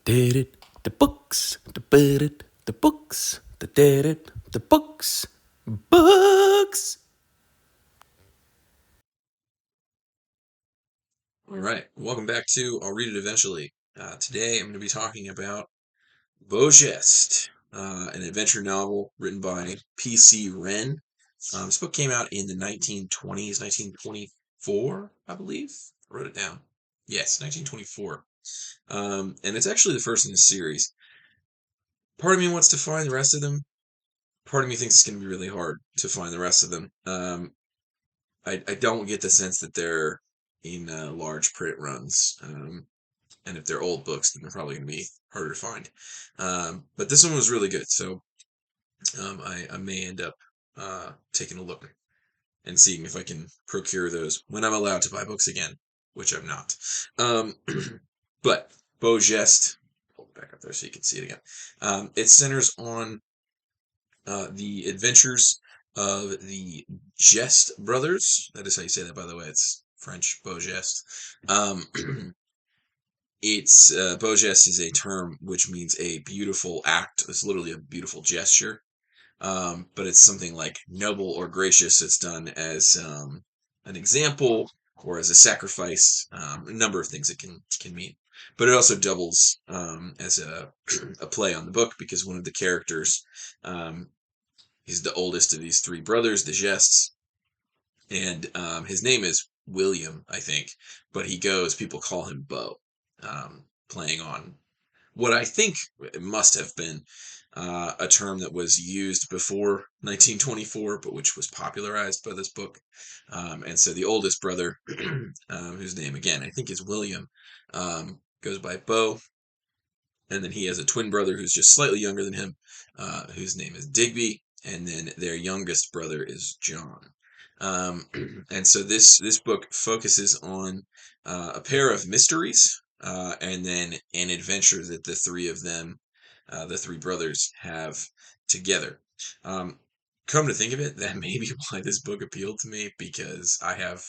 Did it, the books, the bit it, the books, the did it, the books, books. All right, welcome back to I'll Read It Eventually. Today I'm going to be talking about Beau Geste, an adventure novel written by PC Wren. This book came out in the 1920s, 1924, I believe. I wrote it down. Yes, 1924. And it's actually the first in the series. Part of me wants to find the rest of them. Part of me thinks it's going to be really hard to find the rest of them. I don't get the sense that they're in large print runs. And if they're old books, then they're probably going to be harder to find. But this one was really good, so I may end up taking a look and seeing if I can procure those when I'm allowed to buy books again, which I'm not. Um, but Beau Geste, pull it back up there so you can see it again. It centers on the adventures of the Geste brothers. That is how you say that, by the way. It's French, Beau Geste. Um, It's Beau Geste is a term which means a beautiful act. It's literally a beautiful gesture, but it's something like noble or gracious. It's done as an example or as a sacrifice. A number of things it can mean, but it also doubles as a a play on the book because one of the characters, um, he's the oldest of these three brothers, the Gestes, and his name is William, I think, but people call him Beau, playing on what I think must have been a term that was used before 1924, but which was popularized by this book. And so the oldest brother, whose name again I think is William, goes by Beau, and then he has a twin brother who's just slightly younger than him, whose name is Digby, and then their youngest brother is John. Um, and so this book focuses on a pair of mysteries, and then an adventure that the three of them, the three brothers, have together. Um, Come to think of it, that may be why this book appealed to me because I have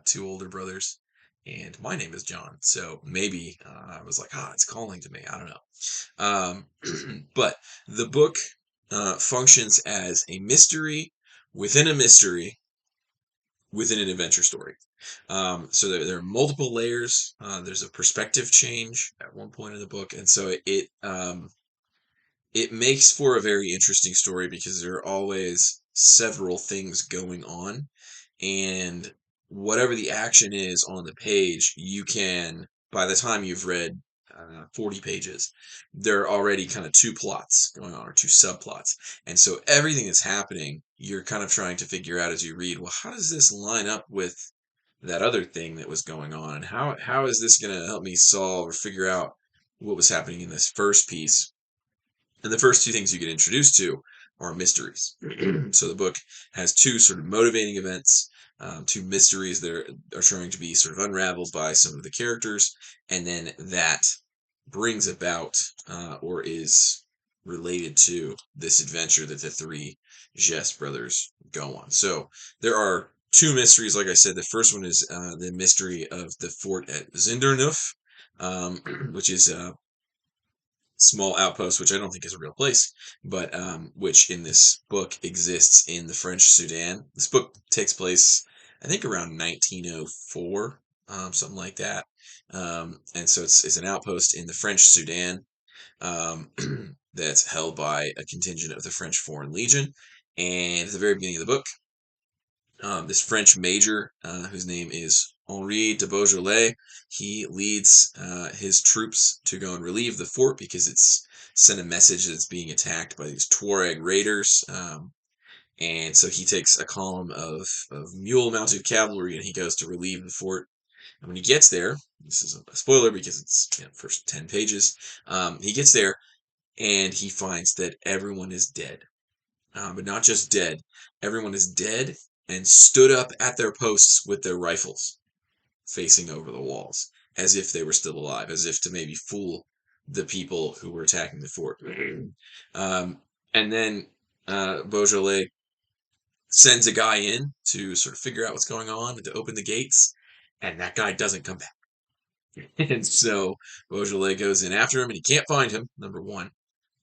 two older brothers and my name is John. So maybe I was like, it's calling to me. I don't know. But the book functions as a mystery within a mystery within an adventure story. So there are multiple layers. There's a perspective change at one point in the book, and so it makes for a very interesting story because there are always several things going on, and whatever the action is on the page, you can, by the time you've read 40 pages, there are already kind of two plots going on or two subplots. And so everything that's happening, you're kind of trying to figure out as you read, well, how does this line up with that other thing that was going on? And how is this going to help me solve or figure out what was happening in this first piece? And the first two things you get introduced to are mysteries. So the book has two sort of motivating events, two mysteries that are trying to be sort of unraveled by some of the characters, and then that brings about or is related to this adventure that the three Geste brothers go on. So there are two mysteries, like I said. The first one is the mystery of the fort at Zindernuf, which is small outpost, which I don't think is a real place, but which in this book exists in the French Sudan. This book takes place, I think, around 1904, something like that. And so it's an outpost in the French Sudan um, that's held by a contingent of the French Foreign Legion. And at the very beginning of the book, this French major, whose name is Henri de Beaujolais, he leads his troops to go and relieve the fort because it's sent a message that it's being attacked by these Tuareg raiders. And so he takes a column of mule mounted cavalry and he goes to relieve the fort. And when he gets there, this is a spoiler because it's first 10 pages, he gets there and he finds that everyone is dead, but not just dead. Everyone is dead and stood up at their posts with their rifles facing over the walls, as if they were still alive, as if to maybe fool the people who were attacking the fort. And then Beaujolais sends a guy in to sort of figure out what's going on and to open the gates, and that guy doesn't come back. And so Beaujolais goes in after him, and he can't find him. Number one,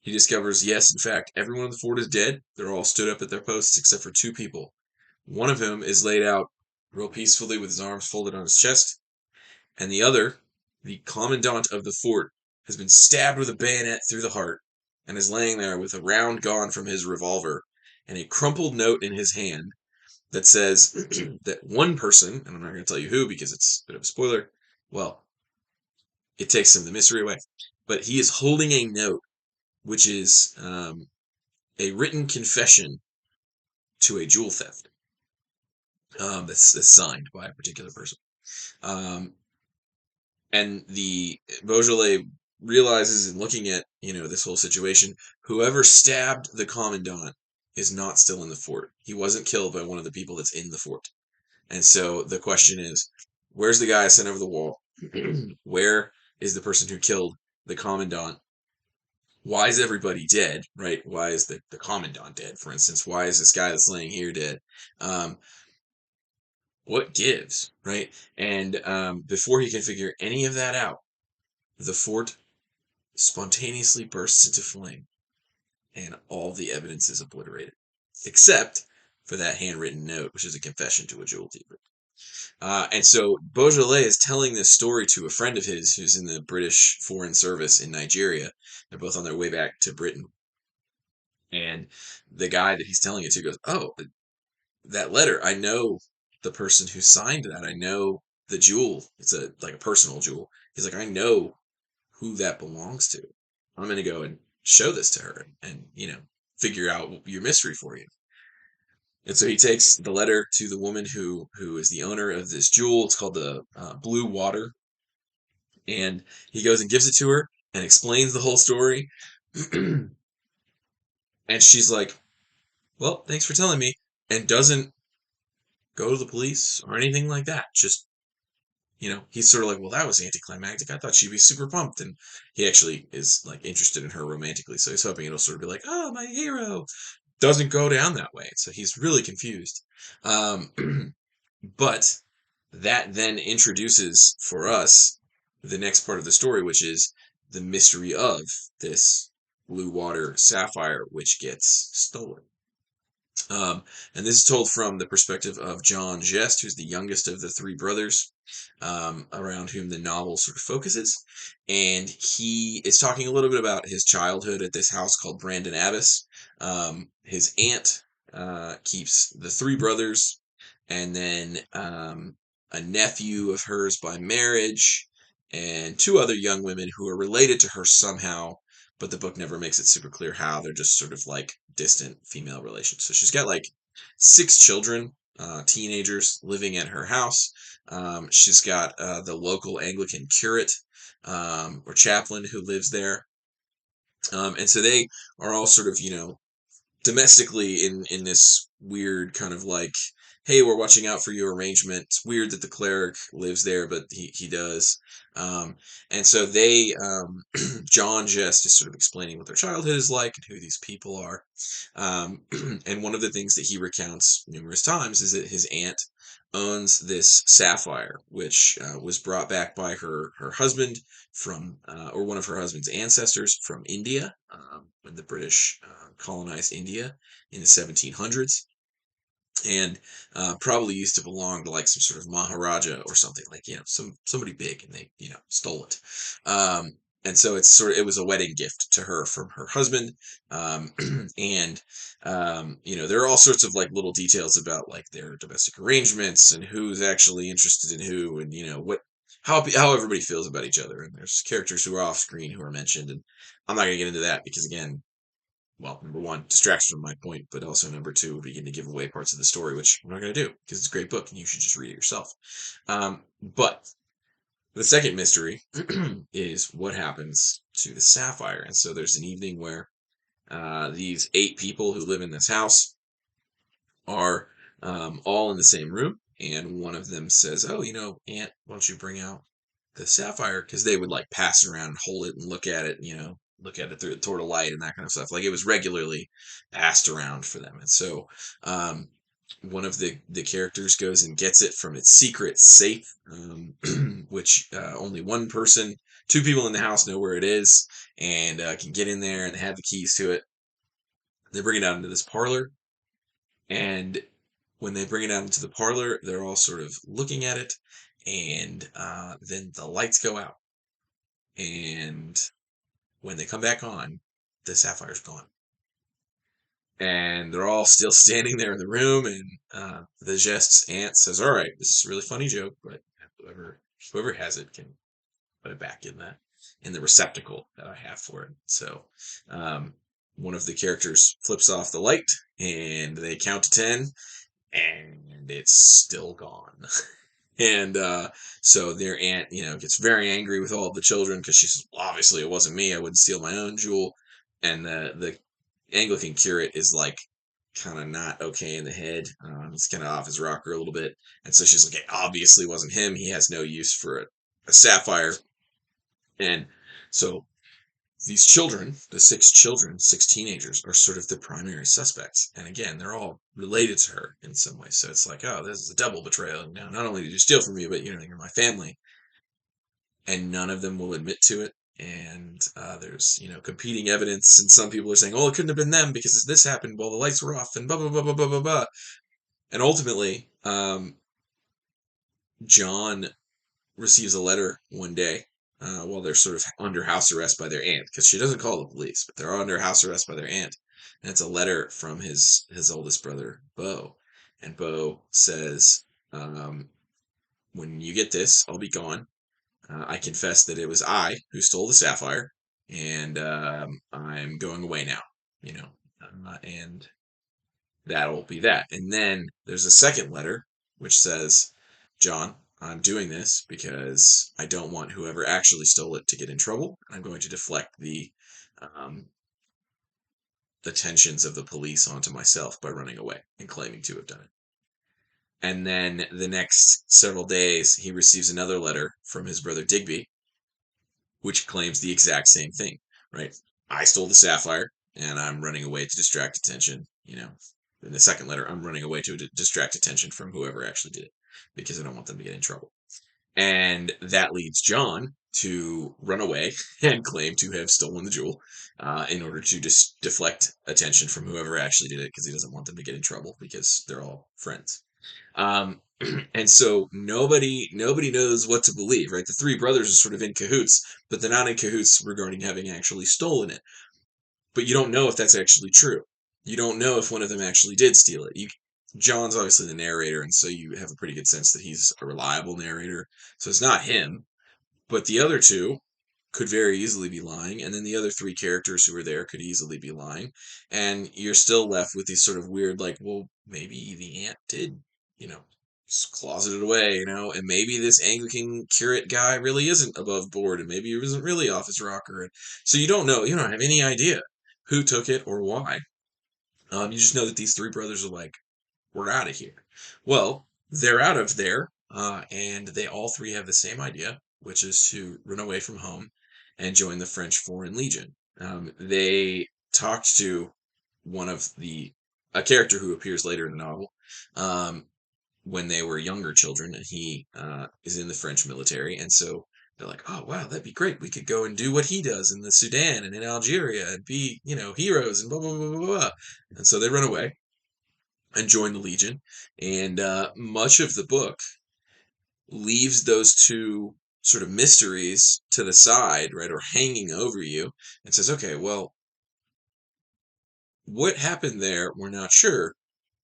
he discovers, yes, in fact, everyone in the fort is dead. They're all stood up at their posts except for two people. One of whom is laid out real peacefully with his arms folded on his chest, and the other, the commandant of the fort, has been stabbed with a bayonet through the heart and is laying there with a round gone from his revolver and a crumpled note in his hand that says that one person, and I'm not going to tell you who because it's a bit of a spoiler, well, it takes some of the mystery away, but he is holding a note which is a written confession to a jewel theft that's signed by a particular person. Um, and the Beaujolais realizes in looking at this whole situation, whoever stabbed the commandant is not still in the fort. He wasn't killed by one of the people that's in the fort. And so the question is, where's the guy sent over the wall? Where is the person who killed the commandant? Why is everybody dead, right? Why is the commandant dead, for instance? Why is this guy that's laying here dead? Um, what gives, right? And before he can figure any of that out, the fort spontaneously bursts into flame, and all the evidence is obliterated, except for that handwritten note, which is a confession to a jewel thief. And so Beaujolais is telling this story to a friend of his who's in the British Foreign Service in Nigeria. They're both on their way back to Britain. And the guy that he's telling it to goes, "Oh, that letter, I know the person who signed that. I know the jewel. It's like a personal jewel." He's like, "I know who that belongs to. I'm going to go and show this to her and figure out your mystery for you." And so he takes the letter to the woman who is the owner of this jewel. It's called the Blue Water, and he goes and gives it to her and explains the whole story. And she's like, "Well, thanks for telling me," and doesn't go to the police or anything like that. Just he's sort of like, "Well, that was anticlimactic. I thought she'd be super pumped," and he actually is like interested in her romantically, so he's hoping it'll sort of be like, "Oh, my hero." Doesn't go down that way, so he's really confused. Um, But that then introduces for us the next part of the story, which is the mystery of this blue water sapphire, which gets stolen. And this is told from the perspective of John Geste, who's the youngest of the three brothers, around whom the novel sort of focuses. And he is talking a little bit about his childhood at this house called Brandon Abbas. His aunt keeps the three brothers, and then a nephew of hers by marriage, and two other young women who are related to her somehow, but the book never makes it super clear how. They're just sort of like distant female relations. So she's got like six children, teenagers living at her house. She's got the local Anglican curate or chaplain who lives there. And so they are all sort of, domestically in this weird kind of like, hey, we're watching out for you arrangement. It's weird that the cleric lives there, but he does. And so they John Geste is sort of explaining what their childhood is like and who these people are. And one of the things that he recounts numerous times is that his aunt owns this sapphire, which was brought back by her husband from, or one of her husband's ancestors from India, when the British colonized India in the 1700s, and probably used to belong to like some sort of Maharaja or something, like somebody big, and they stole it. And so it was a wedding gift to her from her husband. And there are all sorts of like little details about like their domestic arrangements and who's actually interested in who, and what how everybody feels about each other. And there's characters who are off screen who are mentioned, and I'm not going to get into that because, again, well, number one, distraction from my point, but also number two, would begin to give away parts of the story, which I'm not going to do because it's a great book and you should just read it yourself. But the second mystery is what happens to the sapphire. And so there's an evening where these 8 people who live in this house are all in the same room, and one of them says, "Oh, Aunt, why don't you bring out the sapphire?" Because they would like pass it around and hold it and look at it, look at it through toward a light and that kind of stuff. Like it was regularly passed around for them. And so one of the characters goes and gets it from its secret safe, which only one person, two people in the house know where it is, and can get in there and have the keys to it. They bring it out into this parlor, and when they bring it out into the parlor, they're all sort of looking at it, and then the lights go out, and when they come back on, the sapphire's gone. And they're all still standing there in the room, and the Geste's aunt says, "All right, this is a really funny joke, but whoever has it can put it back in the receptacle that I have for it." So um, one of the characters flips off the light, and they count to 10, and it's still gone. And so their aunt, gets very angry with all of the children because she says, well, obviously it wasn't me. I wouldn't steal my own jewel. And the Anglican curate is like kind of not okay in the head. He's kind of off his rocker a little bit. And so she's like, it obviously wasn't him. He has no use for a sapphire. And so these children, the six children, six teenagers, are sort of the primary suspects. And again, they're all related to her in some way. So it's like, oh, this is a double betrayal. Now, not only did you steal from me, but you're my family. And none of them will admit to it. And there's, competing evidence. And some people are saying, oh, it couldn't have been them because this happened while the lights were off and blah, blah, blah, blah, blah, blah, blah. And ultimately, John receives a letter one day while they're sort of under house arrest by their aunt, because she doesn't call the police, but they're under house arrest by their aunt, and it's a letter from his oldest brother, Beau, and Beau says, "When you get this, I'll be gone. I confess that it was I who stole the sapphire, and I'm going away now. And that'll be that." And then there's a second letter which says, "John, I'm doing this because I don't want whoever actually stole it to get in trouble. I'm going to deflect the um, attentions of the police onto myself by running away and claiming to have done it." And then the next several days, he receives another letter from his brother Digby, which claims the exact same thing, right? I stole the sapphire and I'm running away to distract attention. In the second letter, I'm running away to distract attention from whoever actually did it because I don't want them to get in trouble. And that leads John to run away and claim to have stolen the jewel in order to just deflect attention from whoever actually did it because he doesn't want them to get in trouble because they're all friends. Um, and so nobody knows what to believe, right? The three brothers are sort of in cahoots, but they're not in cahoots regarding having actually stolen it. But you don't know if that's actually true. You don't know if one of them actually did steal it. John's obviously the narrator, and so you have a pretty good sense that he's a reliable narrator. So it's not him, but the other two could very easily be lying, and then the other three characters who are there could easily be lying, and you're still left with these sort of weird, like, well, maybe the aunt did, you know, closet it away, and maybe this Anglican curate guy really isn't above board, and maybe he isn't really off his rocker, and so you don't know, you don't have any idea who took it or why. You just know that these three brothers are like, we're out of here. Well, they're out of there, and they all three have the same idea, which is to run away from home and join the French Foreign Legion. They talked to one of a character who appears later in the novel, um, when they were younger children, and he is in the French military, and so they're like, "Oh wow, that'd be great. We could go and do what he does in the Sudan and in Algeria and be, heroes and blah blah blah blah blah." And so they run away and join the Legion. And much of the book leaves those two sort of mysteries to the side, right, or hanging over you, and says, okay, well, what happened there? We're not sure,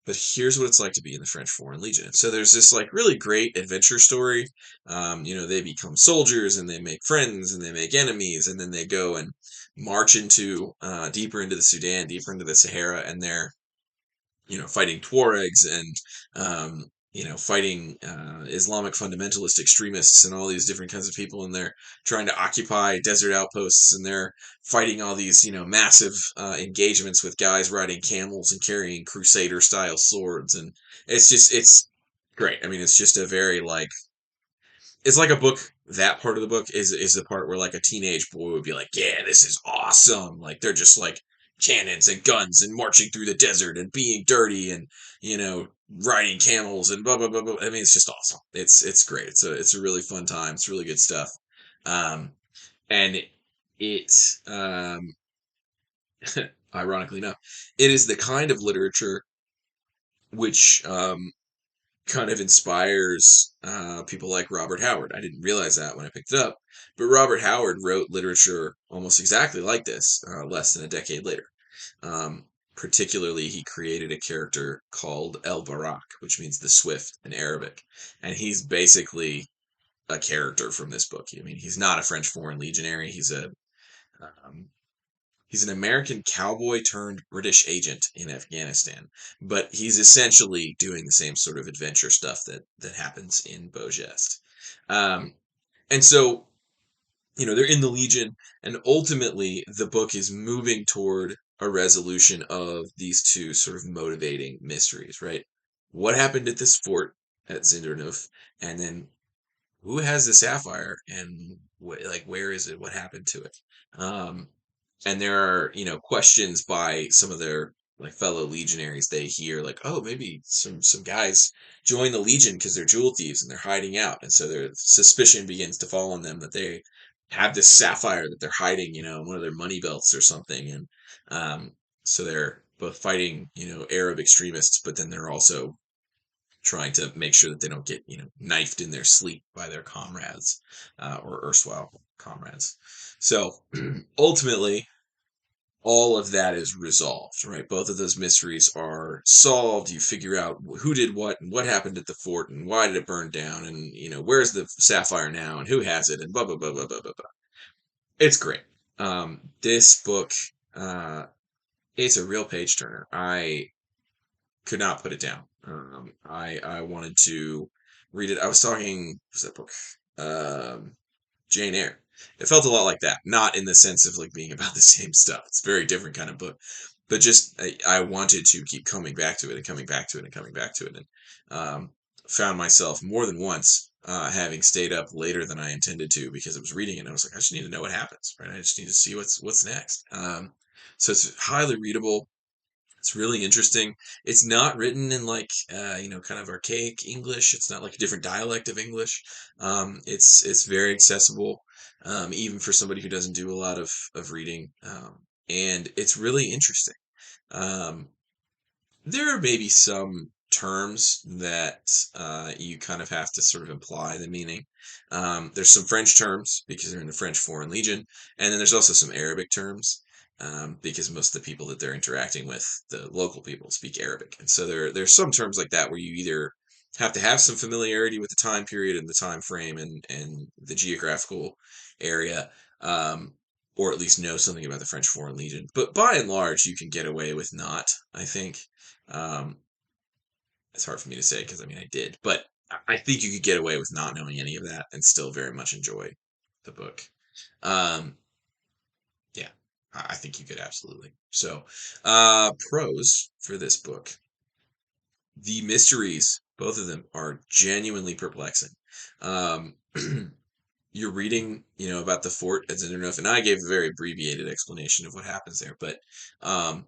but here's what it's like to be in the French Foreign Legion. And so there's this like really great adventure story. They become soldiers and they make friends and they make enemies, and then they go and march into deeper into the Sudan, deeper into the Sahara, and they're fighting Tuaregs and fighting Islamic fundamentalist extremists and all these different kinds of people, and they're trying to occupy desert outposts, and they're fighting all these massive engagements with guys riding camels and carrying crusader style swords, and it's great. I mean, it's just a very like it's like a book. That part of the book is the part where like a teenage boy would be like, yeah, this is awesome. Like they're just like cannons and guns and marching through the desert and being dirty and riding camels and blah blah blah blah. I mean, it's just awesome. It's great. It's a really fun time. It's really good stuff. Um, and it ironically enough, it is the kind of literature which kind of inspires people like Robert Howard. I didn't realize that when I picked it up, but Robert Howard wrote literature almost exactly like this, less than a decade later. Um, Particularly, he created a character called El Barak, which means the swift in Arabic, and he's basically a character from this book. I mean, he's not a French Foreign Legionary. Um, He's an American cowboy turned British agent in Afghanistan, but he's essentially doing the same sort of adventure stuff that happens in Beau Geste. Um, and so, they're in the Legion, and ultimately the book is moving toward a resolution of these two sort of motivating mysteries, right? What happened at this fort at Zindernuf, and then who has the sapphire, and where is it? What happened to it? Um, and there are questions by some of their like fellow legionaries. They hear like, oh, maybe some guys join the Legion because they're jewel thieves and they're hiding out, and so their suspicion begins to fall on them that they have this sapphire that they're hiding in one of their money belts or something. And so they're both fighting Arab extremists, but then they're also trying to make sure that they don't get knifed in their sleep by their comrades, or erstwhile comrades. So ultimately, all of that is resolved, right? Both of those mysteries are solved. You figure out who did what and what happened at the fort and why did it burn down, and where's the sapphire now and who has it, and blah blah blah blah blah blah blah. It's great. This book, uh, it's a real page turner. I could not put it down. I wanted to read it. I was talking, what's that book? Jane Eyre. It felt a lot like that, not in the sense of like being about the same stuff. It's a very different kind of book, but just I wanted to keep coming back to it and coming back to it and coming back to it, and found myself more than once having stayed up later than I intended to because I was reading it. And I was like, I just need to know what happens, right? I just need to see what's next. So it's highly readable. It's really interesting. It's not written in like kind of archaic English. It's not like a different dialect of English. It's very accessible, even for somebody who doesn't do a lot of reading. And it's really interesting. Um, there are maybe some terms that you kind of have to sort of imply the meaning. There's some French terms because they're in the French Foreign Legion, and then there's also some Arabic terms because most of the people that they're interacting with, the local people, speak Arabic, and so there's some terms like that where you either have to have some familiarity with the time period and the time frame and the geographical area. Or at least know something about the French Foreign Legion. But by and large, you can get away with not, I think. Um, it's hard for me to say because I mean I did, but I think you could get away with not knowing any of that and still very much enjoy the book. Um, yeah, I think you could absolutely. So, pros for this book: the mysteries, both of them, are genuinely perplexing. Um, you're reading, about the fort at Zindernof, and I gave a very abbreviated explanation of what happens there, but um,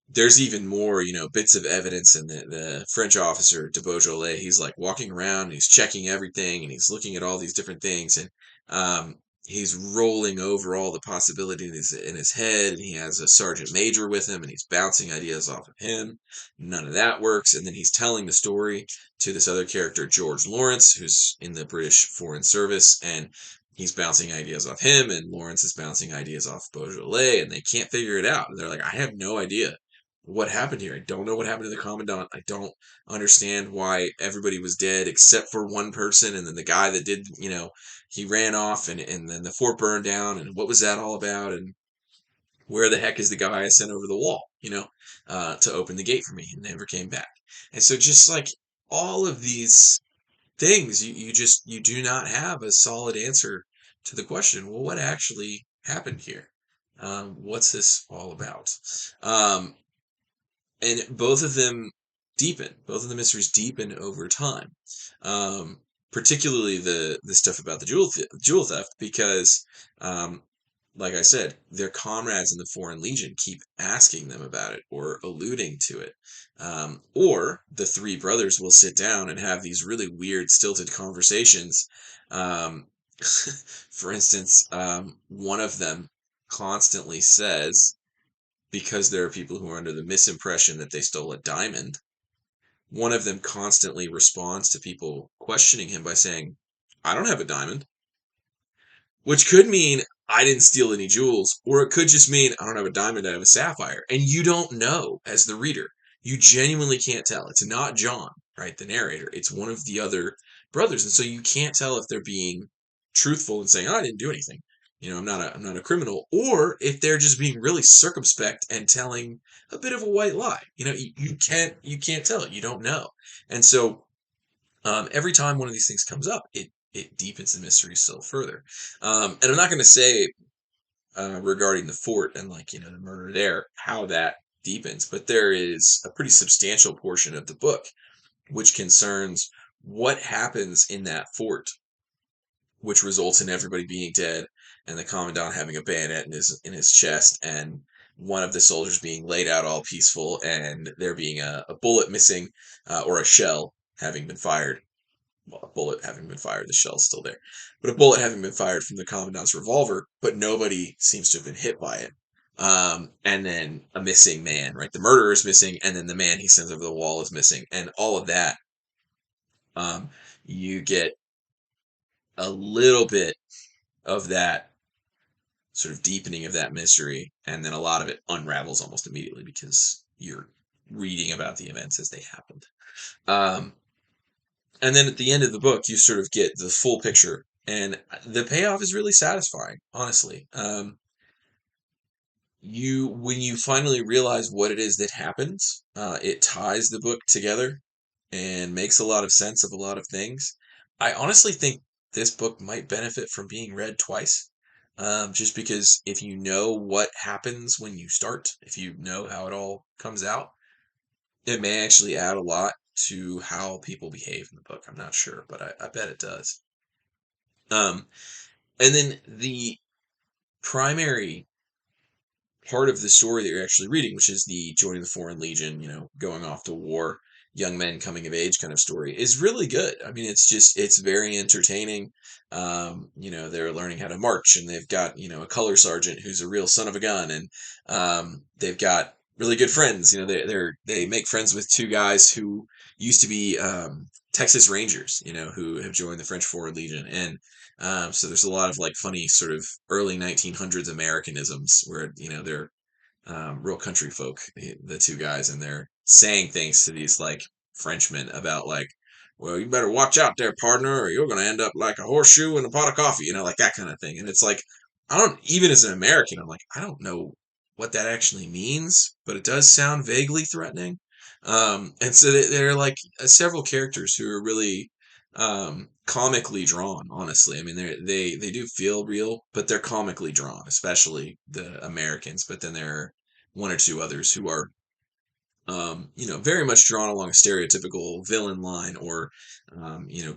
there's even more, bits of evidence. And the French officer, de Beaujolais, he's like walking around and he's checking everything and he's looking at all these different things. And he's rolling over all the possibilities in his head. And he has a sergeant major with him and he's bouncing ideas off of him. None of that works. And then he's telling the story to this other character, George Lawrence, who's in the British Foreign Service. And he's bouncing ideas off him, and Lawrence is bouncing ideas off Beaujolais, and they can't figure it out. And they're like, I have no idea what happened here. I don't know what happened to the commandant. I don't understand why everybody was dead except for one person, and then the guy that did, he ran off, and then the fort burned down, and what was that all about? And where the heck is the guy I sent over the wall, to open the gate for me and never came back? And so just like all of these things, you do not have a solid answer to the question, well, what actually happened here? What's this all about? Um, and both of them deepen. Both of the mysteries deepen over time. Particularly the stuff about the jewel theft, because um, like I said, their comrades in the Foreign Legion keep asking them about it or alluding to it. Or the three brothers will sit down and have these really weird, stilted conversations. Um, for instance, one of them constantly says, because there are people who are under the misimpression that they stole a diamond, one of them constantly responds to people questioning him by saying, I don't have a diamond. Which could mean I didn't steal any jewels, or it could just mean I don't have a diamond, I have a sapphire. And you don't know as the reader. You genuinely can't tell. It's not John, right, the narrator. It's one of the other brothers. And so you can't tell if they're being truthful and saying, oh, I didn't do anything. I'm not a criminal, or if they're just being really circumspect and telling a bit of a white lie. You can't tell. You don't know. And so every time one of these things comes up, it deepens the mystery still further. And I'm not going to say regarding the fort and the murder there how that deepens, but there is a pretty substantial portion of the book which concerns what happens in that fort, which results in everybody being dead and the commandant having a bayonet in his chest and one of the soldiers being laid out all peaceful and there being a bullet missing or a shell having been fired, well, a bullet having been fired, the shell's still there, but a bullet having been fired from the commandant's revolver, but nobody seems to have been hit by it. And then a missing man, right? The murderer is missing, and then the man he sends over the wall is missing, and all of that. Um, you get a little bit of that sort of deepening of that mystery, and then a lot of it unravels almost immediately because you're reading about the events as they happened. Um, and then at the end of the book, you sort of get the full picture, and the payoff is really satisfying. Honestly, you when you finally realize what it is that happens, it ties the book together and makes a lot of sense of a lot of things. I honestly think this book might benefit from being read twice. Just because if you know what happens when you start, if you know how it all comes out, it may actually add a lot to how people behave in the book. I'm not sure, but I bet it does. Um, and then the primary part of the story that you're actually reading, which is the joining the Foreign Legion, going off to war, young men coming of age kind of story, is really good. I mean, it's very entertaining. They're learning how to march, and they've got a color sergeant who's a real son of a gun, and they've got really good friends. They make friends with two guys who used to be Texas Rangers, who have joined the French Foreign Legion, and so there's a lot of funny sort of early 1900s Americanisms where they're real country folk, the two guys, and they're saying things to these Frenchmen about well, you better watch out there, partner, or you're gonna end up like a horseshoe in a pot of coffee, like that kind of thing. And it's I don't even as an American, I'm I don't know what that actually means, but it does sound vaguely threatening. And so there are several characters who are really comically drawn, honestly. I mean, they do feel real, but they're comically drawn, especially the Americans. But then there are one or two others who are very much drawn along a stereotypical villain line or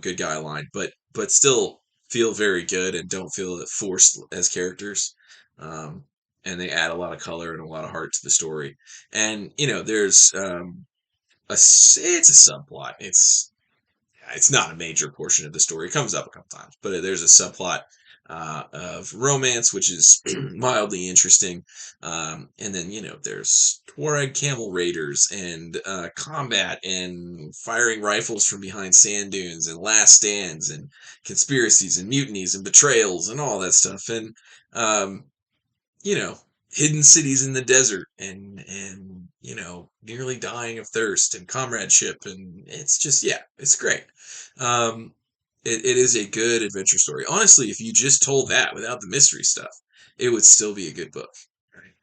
good guy line, but still feel very good and don't feel forced as characters. um, and they add a lot of color and a lot of heart to the story. And there's it's a subplot. It's not a major portion of the story. It comes up a couple times, but there's a subplot of romance, which is mildly interesting. And then, there's Tuareg camel raiders and combat and firing rifles from behind sand dunes and last stands and conspiracies and mutinies and betrayals and all that stuff. And, um, you know, hidden cities in the desert and nearly dying of thirst and comradeship, and it's just, yeah, it's great. um it is a good adventure story. Honestly, if you just told that without the mystery stuff, it would still be a good book, right?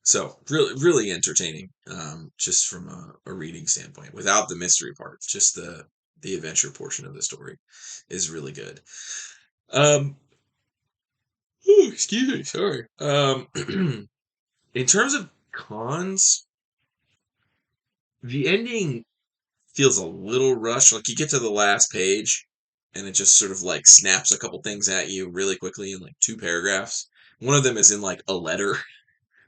So really really entertaining, just from a reading standpoint, without the mystery part. Just the adventure portion of the story is really good. um Ooh, excuse me, sorry. In terms of cons, the ending feels a little rushed. Like you get to the last page, and it just sort of like snaps a couple things at you really quickly in like 2 paragraphs. One of them is in like a letter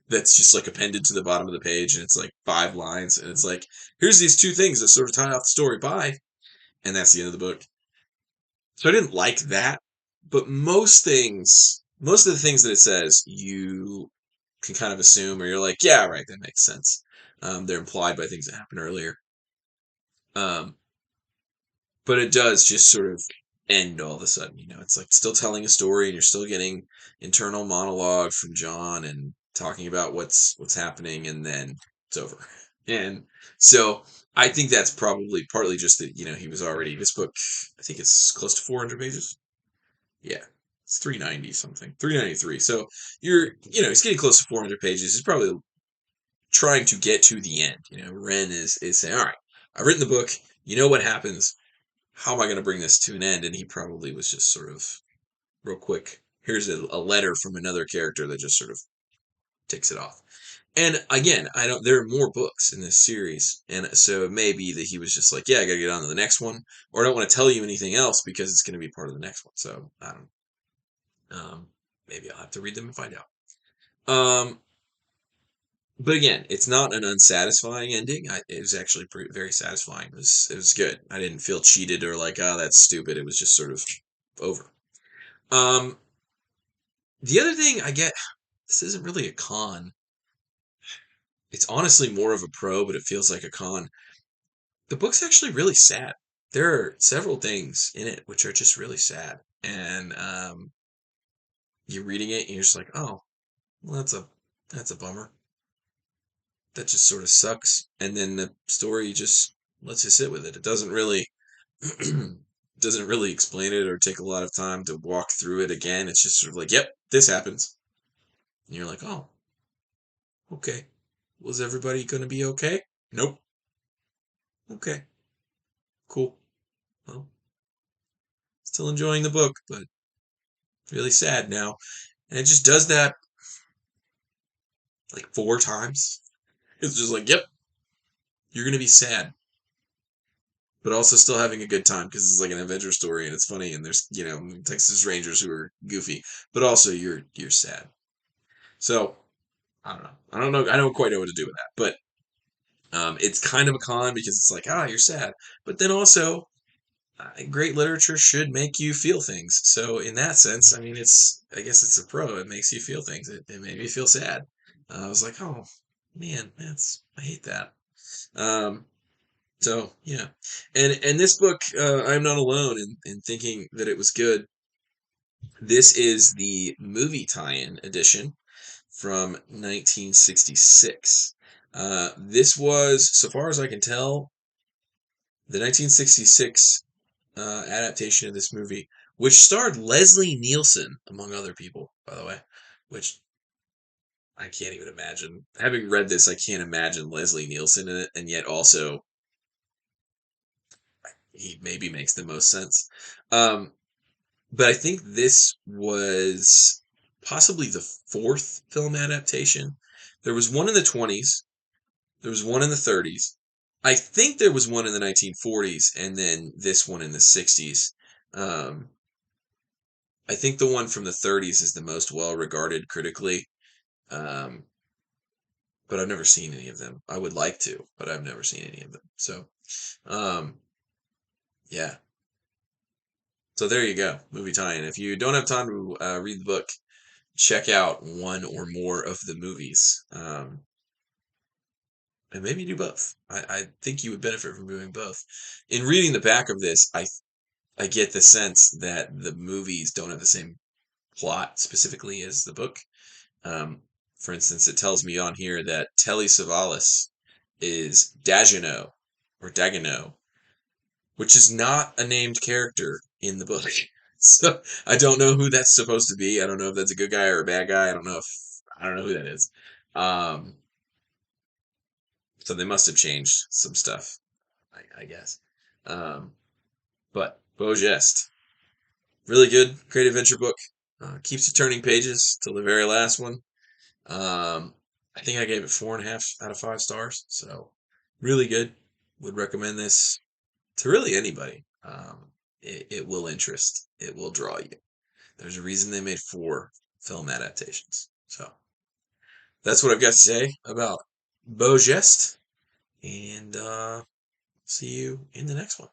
that's just like appended to the bottom of the page, and it's like 5 lines, and it's like, here's these 2 things that sort of tie off the story. Bye, and that's the end of the book. So I didn't like that, but most of the things that it says, you can kind of assume, or you're like, yeah, right, that makes sense. They're implied by things that happened earlier. Um, but it does just sort of end all of a sudden. It's like still telling a story, and you're still getting internal monologue from John and talking about what's happening, and then it's over. And so I think that's probably partly just that he was already this book. I think it's close to 400 pages. Yeah, it's 390 something, 393. So he's getting close to 400 pages. He's probably trying to get to the end. Wren is saying, all right, I've written the book. You know what happens. How am I going to bring this to an end? And he probably was just sort of real quick. Here's a letter from another character that just sort of ticks it off. And again, I don't. There are more books in this series, and so it may be that he was just like, "Yeah, I got to get on to the next one," or "I don't want to tell you anything else because it's going to be part of the next one." So I don't. Maybe I'll have to read them and find out. But again, it's not an unsatisfying ending. It was actually very satisfying. It was good. I didn't feel cheated or like, oh, that's stupid. It was just sort of over. Um, the other thing I get, this isn't really a con. It's honestly more of a pro, but it feels like a con. The book's actually really sad. There are several things in it which are just really sad, and you're reading it and you're just like, oh, well, that's a bummer. That just sort of sucks. And then the story just lets you sit with it. It doesn't really doesn't really explain it or take a lot of time to walk through it again. It's just sort of like, yep, this happens. And you're like, oh, okay. Was everybody going to be okay? Nope. Okay. Cool. Well, still enjoying the book, but really sad now. And it just does that like 4 times. It's just like, yep, you're going to be sad, but also still having a good time because it's like an adventure story and it's funny and there's Texas Rangers who are goofy, but also you're sad. So I don't know. I don't quite know what to do with that, but it's kind of a con because it's like, you're sad, but then also great literature should make you feel things. So in that sense, I mean, I guess it's a pro. It makes you feel things. It made me feel sad. I was like, oh man, I hate that. Um, So yeah, and this book, I'm not alone in thinking that it was good. This is the movie tie-in edition from 1966. This was, so far as I can tell, the 1966 adaptation of this movie, which starred Leslie Nielsen among other people, by the way, which I can't even imagine. Having read this, I can't imagine Leslie Nielsen in it, and yet also he maybe makes the most sense. Um, but I think this was possibly the fourth film adaptation. There was one in the 20s, there was one in the 30s. I think there was one in the 1940s, and then this one in the 60s. Um, I think the one from the 30s is the most well regarded critically, um, but I've never seen any of them. I would like to, but I've never seen any of them. So, um, yeah. So there you go, movie tie-in. If you don't have time to read the book, check out one or more of the movies, and maybe do both. I think you would benefit from doing both. In reading the back of this, I get the sense that the movies don't have the same plot specifically as the book. Um, for instance, it tells me on here that Telly Savalas is Dagino or Dagino, which is not a named character in the book. So I don't know who that's supposed to be. I don't know if that's a good guy or a bad guy. I don't know who that is. Um, so they must have changed some stuff, I guess. Um, but Beau Geste, really good, great adventure book. Keeps you turning pages till the very last one. I think I gave it 4.5 out of 5 stars. So really good. Would recommend this to really anybody. it will interest. It will draw you. There's a reason they made 4 film adaptations. So that's what I've got to say about Beau Geste, and see you in the next one.